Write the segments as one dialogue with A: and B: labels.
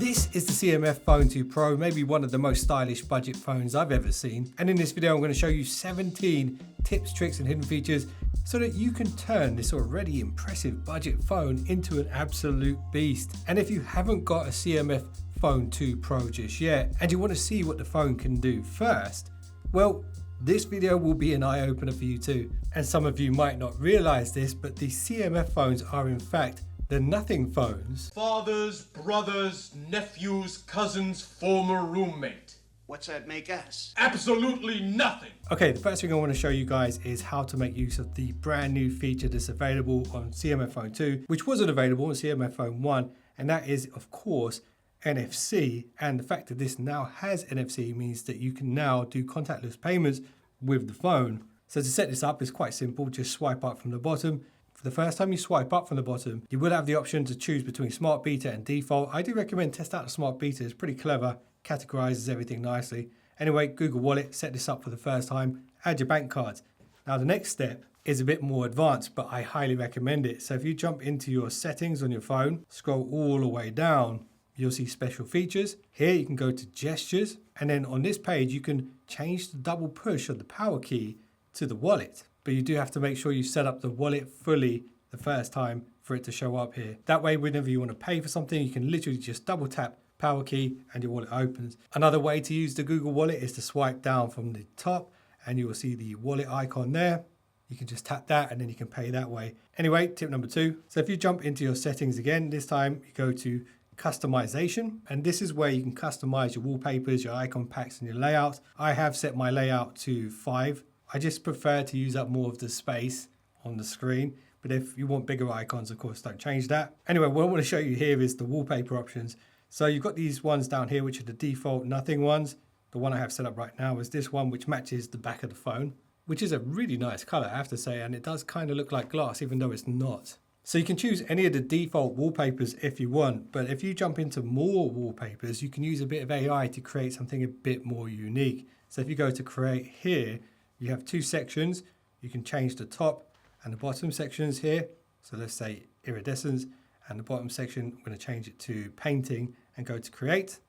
A: This is the CMF Phone 2 Pro, maybe one of the most stylish budget phones I've ever seen. And in this video, I'm going to show you 17 tips, tricks, and hidden features so that you can turn this already impressive budget phone into an absolute beast. And if you haven't got a CMF Phone 2 Pro just yet, and you want to see what the phone can do first, well, this video will be an eye-opener for you too. And some of you might not realize this, but the CMF phones are in fact the nothing phones.
B: Fathers, brothers, nephews, cousins, former roommate.
C: What's that make us?
B: Absolutely nothing.
A: Okay, the first thing I want to show you guys is how to make use of the brand new feature that's available on CMF Phone 2, which wasn't available on CMF Phone 1, and that is, of course, NFC. And the fact that this now has NFC means that you can now do contactless payments with the phone. So to set this up, it's quite simple. Just swipe up from the bottom. For the first time you swipe up from the bottom, you will have the option to choose between Smart Beta and Default. I do recommend test out the Smart Beta. It's pretty clever, categorizes everything nicely. Anyway, Google Wallet, set this up for the first time, add your bank cards. Now the next step is a bit more advanced, but I highly recommend it. So if you jump into your settings on your phone, scroll all the way down, you'll see special features. Here you can go to gestures, and then on this page you can change the double push of the power key to the wallet. But you do have to make sure you set up the wallet fully the first time for it to show up here. That way, whenever you want to pay for something, you can literally just double tap power key and your wallet opens. Another way to use the Google Wallet is to swipe down from the top and you will see the wallet icon there. You can just tap that and then you can pay that way. Anyway, tip number 2. So if you jump into your settings again, this time you go to customization, and this is where you can customize your wallpapers, your icon packs, and your layouts. I have set my layout to 5. I just prefer to use up more of the space on the screen, but if you want bigger icons, of course, don't change that. Anyway, what I want to show you here is the wallpaper options. So you've got these ones down here, which are the default nothing ones. The one I have set up right now is this one, which matches the back of the phone, which is a really nice color, I have to say, and it does kind of look like glass, even though it's not. So you can choose any of the default wallpapers if you want, but if you jump into more wallpapers, you can use a bit of AI to create something a bit more unique. So if you go to create here, you have 2 sections. You can change the top and the bottom sections here. So let's say iridescence, and the bottom section, I'm going to change it to painting and go to create.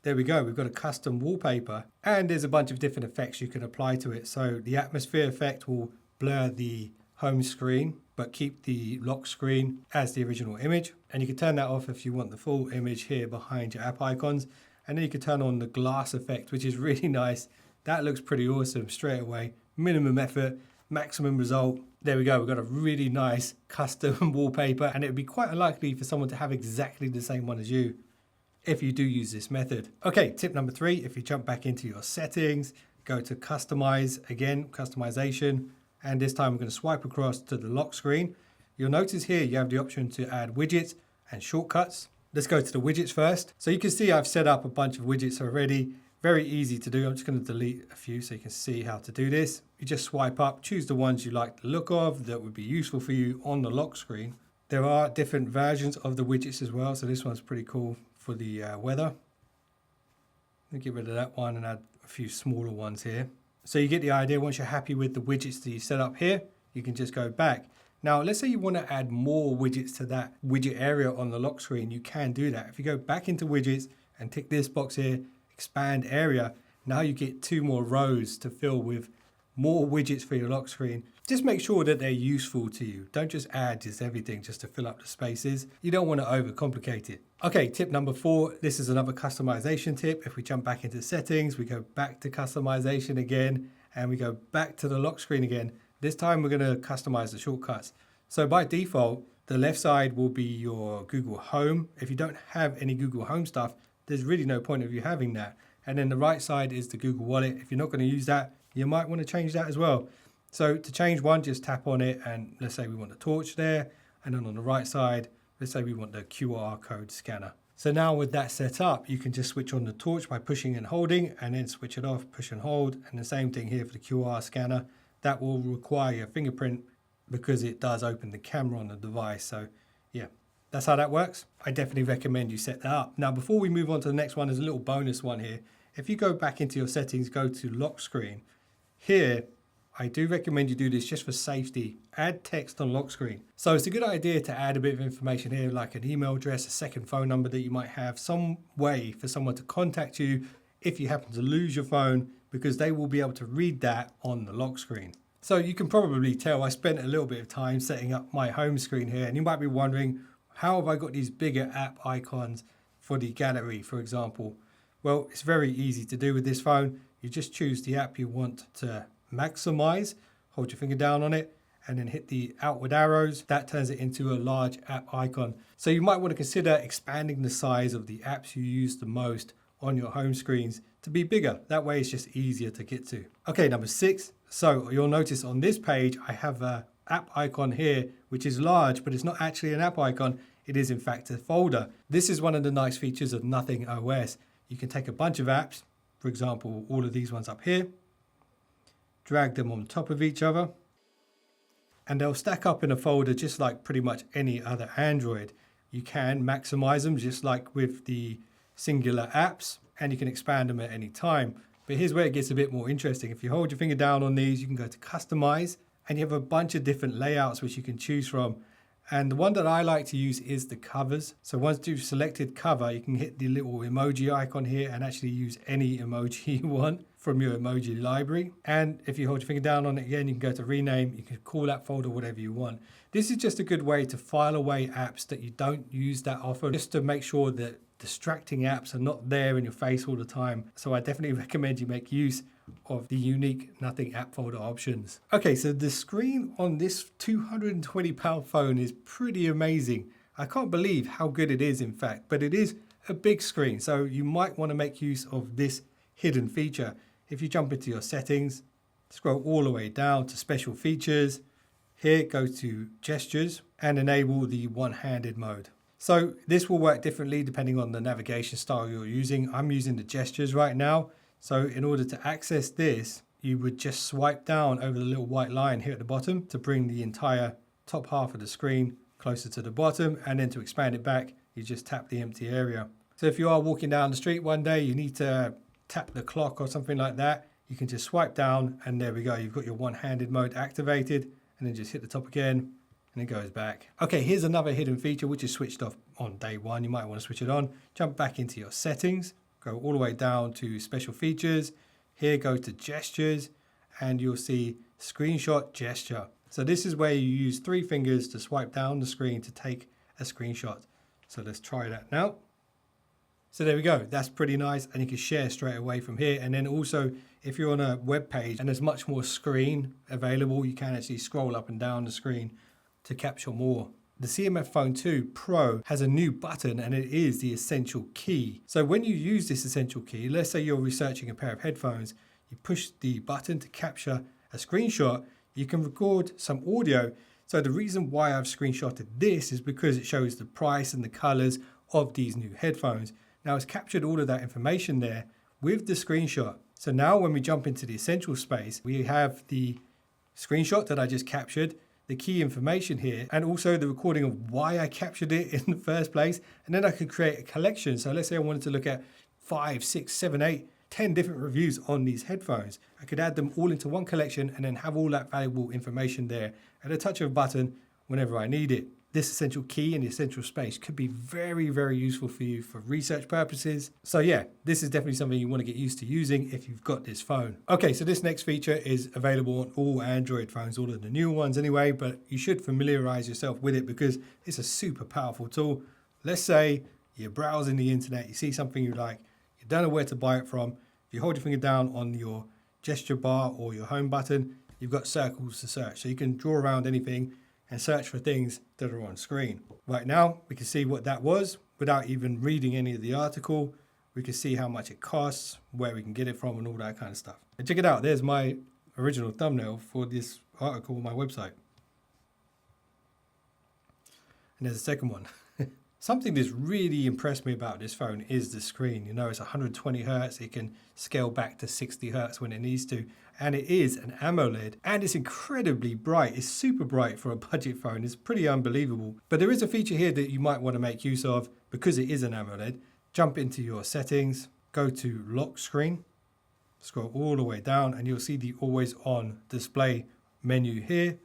A: There we go, we've got a custom wallpaper, and there's a bunch of different effects you can apply to it. So the atmosphere effect will blur the home screen, but keep the lock screen as the original image. And you can turn that off if you want the full image here behind your app icons. And then you can turn on the glass effect, which is really nice. That looks pretty awesome straight away. Minimum effort, maximum result. There we go, we've got a really nice custom wallpaper, and it would be quite unlikely for someone to have exactly the same one as you if you do use this method. Okay, tip number 3, if you jump back into your settings, go to customize again, customization, and this time I'm going to swipe across to the lock screen. You'll notice here you have the option to add widgets and shortcuts. Let's go to the widgets first. So you can see I've set up a bunch of widgets already. Very easy to do. I'm just going to delete a few so you can see how to do this. You just swipe up, choose the ones you like the look of that would be useful for you on the lock screen. There are different versions of the widgets as well. So this one's pretty cool for the weather. Let me get rid of that one and add a few smaller ones here. So you get the idea. Once you're happy with the widgets that you set up here, you can just go back. Now, let's say you want to add more widgets to that widget area on the lock screen. You can do that. If you go back into widgets and tick this box here, expand area, now you get 2 more rows to fill with more widgets for your lock screen. Just make sure that they're useful to you. Don't just add just everything just to fill up the spaces. You don't want to overcomplicate it. Okay, tip number 4. This is another customization tip. If we jump back into settings, we go back to customization again, and we go back to the lock screen again. This time we're going to customize the shortcuts. So by default, the left side will be your Google Home. If you don't have any Google Home stuff, there's really no point of you having that. And then the right side is the Google Wallet. If you're not going to use that, you might want to change that as well. So to change one, just tap on it, and let's say we want the torch there. And then on the right side, let's say we want the QR code scanner. So now with that set up, you can just switch on the torch by pushing and holding, and then switch it off, push and hold. And the same thing here for the QR scanner. That will require your fingerprint because it does open the camera on the device. So yeah, that's how that works. I definitely recommend you set that up. Now, before we move on to the next one, there's a little bonus one here. If you go back into your settings, go to lock screen. Here, I do recommend you do this just for safety. Add text on lock screen. So it's a good idea to add a bit of information here, like an email address, a second phone number that you might have, some way for someone to contact you if you happen to lose your phone, because they will be able to read that on the lock screen. So you can probably tell I spent a little bit of time setting up my home screen here, and you might be wondering, how have I got these bigger app icons for the gallery, for example? Well, it's very easy to do with this phone. You just choose the app you want to maximize, hold your finger down on it, and then hit the outward arrows. That turns it into a large app icon. So you might want to consider expanding the size of the apps you use the most on your home screens to be bigger. That way it's just easier to get to. Okay, number 6. So you'll notice on this page, I have a app icon here, which is large, but it's not actually an app icon. It is in fact a folder. This is one of the nice features of Nothing OS. You can take a bunch of apps, for example, all of these ones up here, drag them on top of each other, and they'll stack up in a folder just like pretty much any other Android. You can maximize them just like with the singular apps, and you can expand them at any time. But here's where it gets a bit more interesting. If you hold your finger down on these, you can go to Customize, and you have a bunch of different layouts which you can choose from. And the one that I like to use is the covers. So once you've selected cover, you can hit the little emoji icon here and actually use any emoji you want from your emoji library. And if you hold your finger down on it again, you can go to rename. You can call that folder whatever you want. This is just a good way to file away apps that you don't use that often, just to make sure that distracting apps are not there in your face all the time. So I definitely recommend you make use of the unique Nothing app folder options. Okay, so the screen on this £220 phone is pretty amazing. I can't believe how good it is, in fact, but it is a big screen. So you might want to make use of this hidden feature. If you jump into your settings, scroll all the way down to special features, here go to gestures and enable the one-handed mode. So this will work differently depending on the navigation style you're using. I'm using the gestures right now. So in order to access this, you would just swipe down over the little white line here at the bottom to bring the entire top half of the screen closer to the bottom. And then to expand it back, you just tap the empty area. So if you are walking down the street one day, you need to tap the clock or something like that, you can just swipe down and there we go. You've got your one-handed mode activated, and then just hit the top again and it goes back. Okay, here's another hidden feature which is switched off on day one. You might want to switch it on. Jump back into your settings, go all the way down to special features. Here, go to gestures, and you'll see screenshot gesture. So this is where you use 3 fingers to swipe down the screen to take a screenshot. So let's try that now. So there we go. That's pretty nice, and you can share straight away from here. And then also, if you're on a web page and there's much more screen available, you can actually scroll up and down the screen to capture more. The CMF Phone 2 Pro has a new button, and it is the essential key. So when you use this essential key, let's say you're researching a pair of headphones, you push the button to capture a screenshot, you can record some audio. So the reason why I've screenshotted this is because it shows the price and the colors of these new headphones. Now it's captured all of that information there with the screenshot. So now when we jump into the essential space, we have the screenshot that I just captured, the key information here, and also the recording of why I captured it in the first place. And then I could create a collection. So let's say I wanted to look at 5, 6, 7, 8, 10 different reviews on these headphones. I could add them all into one collection and then have all that valuable information there at a touch of a button whenever I need it. This essential key in the essential space could be very, very useful for you for research purposes. So yeah, this is definitely something you want to get used to using if you've got this phone. Okay, so this next feature is available on all Android phones, all of the newer ones anyway, but you should familiarize yourself with it because it's a super powerful tool. Let's say you're browsing the internet, you see something you like, you don't know where to buy it from. If you hold your finger down on your gesture bar or your home button, you've got circles to search. So you can draw around anything and search for things that are on screen. Right now, we can see what that was without even reading any of the article. We can see how much it costs, where we can get it from, and all that kind of stuff. And check it out, there's my original thumbnail for this article on my website. And there's a second one. Something that's really impressed me about this phone is the screen. You know, it's 120 Hertz. It can scale back to 60 Hertz when it needs to. And it is an AMOLED, and it's incredibly bright. It's super bright for a budget phone. It's pretty unbelievable. But there is a feature here that you might want to make use of because it is an AMOLED. Jump into your settings, go to lock screen, Scroll all the way down and you'll see the always on display menu here.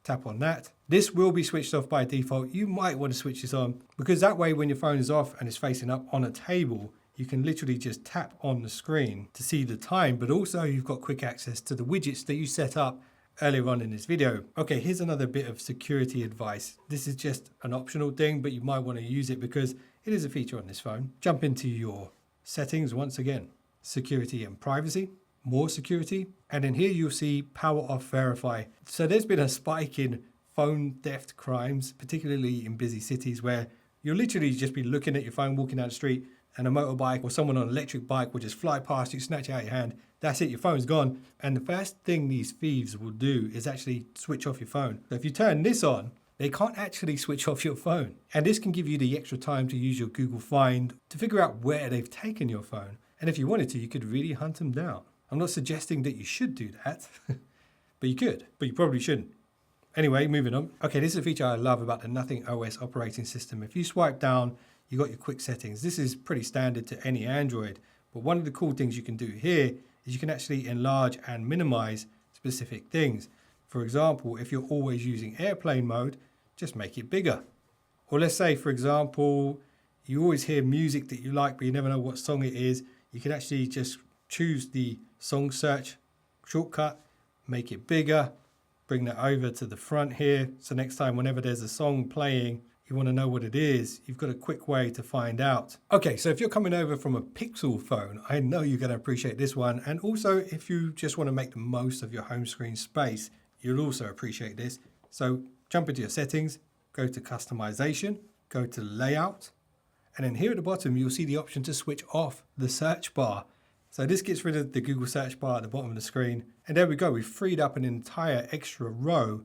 A: Tap on that. This will be switched off by default. You might want to switch this on because that way when your phone is off and it's facing up on a table, you can literally just tap on the screen to see the time, but also you've got quick access to the widgets that you set up earlier on in this video. Okay, here's another bit of security advice. This is just an optional thing, but you might want to use it because it is a feature on this phone. Jump into your settings once again, security and privacy, more security, and in here you'll see power off verify. So there's been a spike in phone theft crimes, particularly in busy cities where you'll literally just be looking at your phone, walking down the street, and a motorbike or someone on an electric bike will just fly past you, snatch it out of your hand. That's it, your phone's gone. And the first thing these thieves will do is actually switch off your phone. So if you turn this on, they can't actually switch off your phone. And this can give you the extra time to use your Google Find to figure out where they've taken your phone. And if you wanted to, you could really hunt them down. I'm not suggesting that you should do that, but you could, but you probably shouldn't. Anyway, moving on. Okay, this is a feature I love about the Nothing OS operating system. If you swipe down, you got your quick settings. This is pretty standard to any Android, but one of the cool things you can do here is you can actually enlarge and minimize specific things. For example, if you're always using airplane mode, just make it bigger. Or let's say, for example, you always hear music that you like, but you never know what song it is. You can actually just choose the song search shortcut, make it bigger, bring that over to the front here. So next time, whenever there's a song playing, you want to know what it is, you've got a quick way to find out. Okay, so if you're coming over from a Pixel phone, I know you're going to appreciate this one. And also, if you just want to make the most of your home screen space, you'll also appreciate this. So jump into your settings, go to customization, go to layout, and then here at the bottom, you'll see the option to switch off the search bar. So this gets rid of the Google search bar at the bottom of the screen. And there we go, we've freed up an entire extra row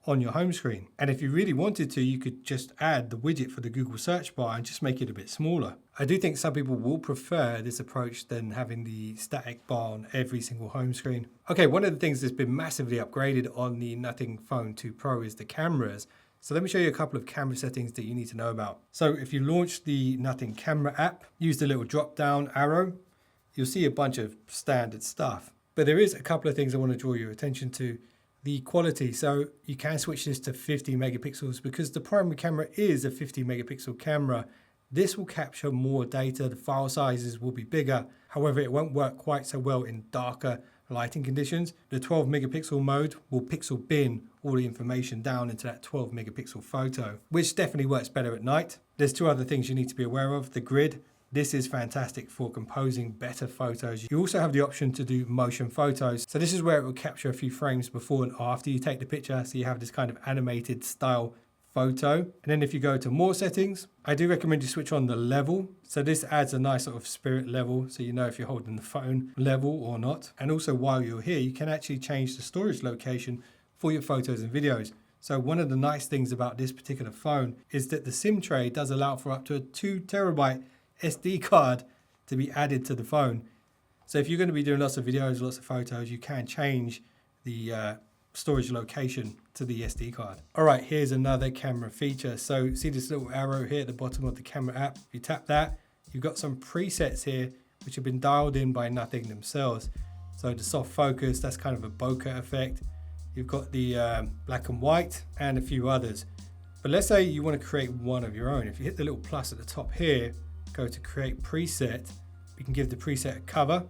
A: on your home screen. And if you really wanted to, you could just add the widget for the Google search bar and just make it a bit smaller. I do think some people will prefer this approach than having the static bar on every single home screen. Okay, one of the things that's been massively upgraded on the Nothing Phone 2 Pro is the cameras. So let me show you a couple of camera settings that you need to know about. So if you launch the Nothing Camera app, use the little drop down arrow, you'll see a bunch of standard stuff. But there is a couple of things I want to draw your attention to. The quality, so you can switch this to 50 megapixels because the primary camera is a 50 megapixel camera. This will capture more data, the file sizes will be bigger. However, it won't work quite so well in darker lighting conditions. The 12 megapixel mode will pixel bin all the information down into that 12 megapixel photo, which definitely works better at night. There's two other things you need to be aware of. The grid. This is fantastic for composing better photos. You also have the option to do motion photos. So this is where it will capture a few frames before and after you take the picture. So you have this kind of animated style photo. And then if you go to more settings, I do recommend you switch on the level. So this adds a nice sort of spirit level. So you know if you're holding the phone level or not. And also while you're here, you can actually change the storage location for your photos and videos. So one of the nice things about this particular phone is that the SIM tray does allow for up to a 2 terabyte SD card to be added to the phone. So if you're going to be doing lots of videos, lots of photos, you can change the storage location to the SD card. All right, here's another camera feature. So see this little arrow here at the bottom of the camera app. If you tap that, you've got some presets here which have been dialed in by Nothing themselves. So the soft focus, that's kind of a bokeh effect. You've got the black and white and a few others. But let's say you want to create one of your own. If you hit the little plus at the top here, go to create preset, you can give the preset a cover,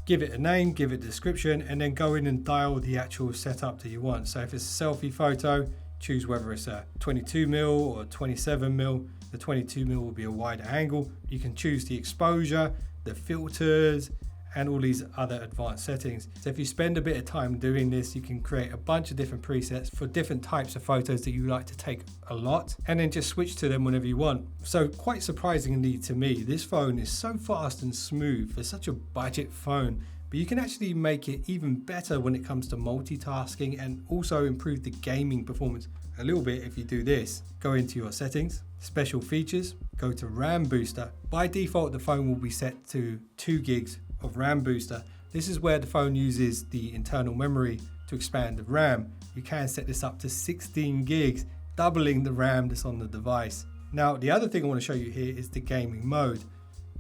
A: give it a name, give it a description, and then go in and dial the actual setup that you want. So if it's a selfie photo, choose whether it's a 22mm or 27mm. The 22mm will be a wider angle. You can choose the exposure, the filters, and all these other advanced settings. So if you spend a bit of time doing this, you can create a bunch of different presets for different types of photos that you like to take a lot, and then just switch to them whenever you want. So quite surprisingly to me, this phone is so fast and smooth for such a budget phone, but you can actually make it even better when it comes to multitasking and also improve the gaming performance a little bit if you do this. Go into your settings, special features, go to RAM booster. By default, the phone will be set to 2 gigs of RAM booster. This is where the phone uses the internal memory to expand the RAM. You can set this up to 16 gigs, doubling the RAM that's on the device. Now, the other thing I want to show you here is the gaming mode.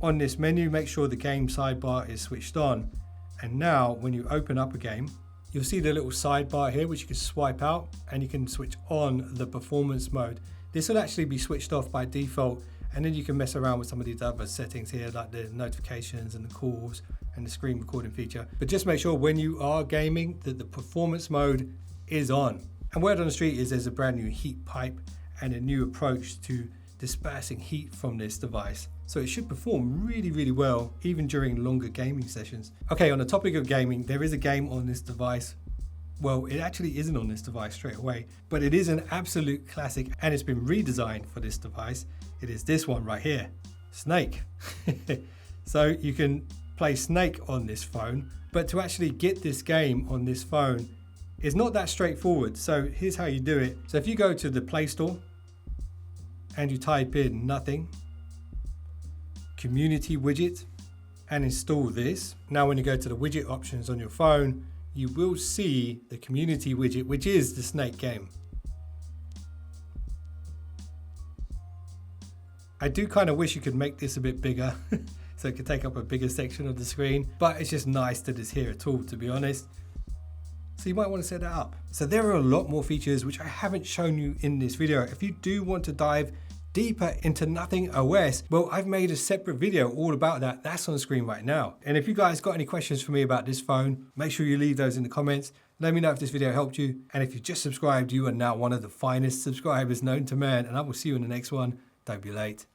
A: On this menu, make sure the game sidebar is switched on. And now when you open up a game, you'll see the little sidebar here, which you can swipe out and you can switch on the performance mode. This will actually be switched off by default, and then you can mess around with some of these other settings here, like the notifications and the calls and the screen recording feature. But just make sure when you are gaming that the performance mode is on. And word on the street is there's a brand new heat pipe and a new approach to dispersing heat from this device. So it should perform really, really well, even during longer gaming sessions. Okay, on the topic of gaming, there is a game on this device. Well, it actually isn't on this device straight away, but it is an absolute classic and it's been redesigned for this device. It is this one right here, Snake. So you can play Snake on this phone, but to actually get this game on this phone is not that straightforward. So here's how you do it. So if you go to the Play Store and you type in nothing, community widget, and install this. Now when you go to the widget options on your phone, you will see the community widget, which is the Snake game. I do kind of wish you could make this a bit bigger so it could take up a bigger section of the screen, but it's just nice that it's here at all, to be honest. So you might want to set that up. So there are a lot more features which I haven't shown you in this video. If you do want to dive deeper into Nothing OS, well, I've made a separate video all about that. That's on the screen right now. And if you guys got any questions for me about this phone, make sure you leave those in the comments. Let me know if this video helped you. And if you just subscribed, you are now one of the finest subscribers known to man. And I will see you in the next one. Don't be late.